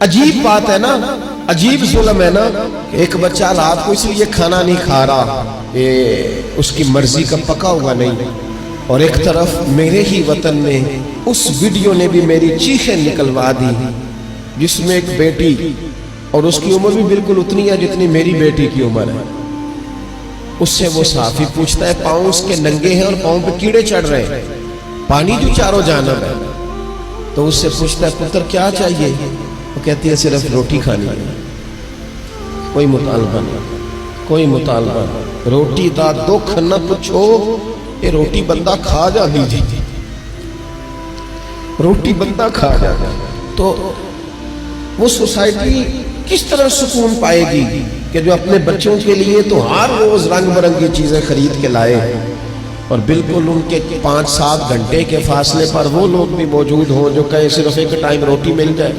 अजीब बात है ना, अजीब जुल्म है ना। एक बच्चा रात को इसलिए खाना नहीं खा रहा, ये उसकी मर्जी का पका हुआ नहीं, और एक तरफ मेरे ही वतन में उस वीडियो ने भी मेरी चीखें निकलवा दी, जिसमें एक बेटी, और उसकी उम्र भी बिल्कुल उतनी है जितनी मेरी बेटी की उम्र है, उससे वो साफी पूछता है, पाँव उसके नंगे हैं और पाँव पे कीड़े चढ़ रहे हैं, पानी जो चारों जानब है। तो उससे पूछता है, पुत्र क्या चाहिए? वो कहती है, सिर्फ रोटी खानी है, कोई मुतालबा नहीं, कोई मुतालबा नहीं, रोटी दा दुख न पूछो, ये रोटी बंदा खा जा दीजिए, रोटी बंदा खा जा। तो वो सोसाइटी किस तरह सुकून पाएगी कि जो अपने बच्चों के लिए तो हर रोज रंग बिरंगी चीजें खरीद के लाए, और बिल्कुल उनके 5-7 घंटे के फासले पर वो लोग भी मौजूद हों जो कहे सिर्फ एक टाइम रोटी मिल जाए।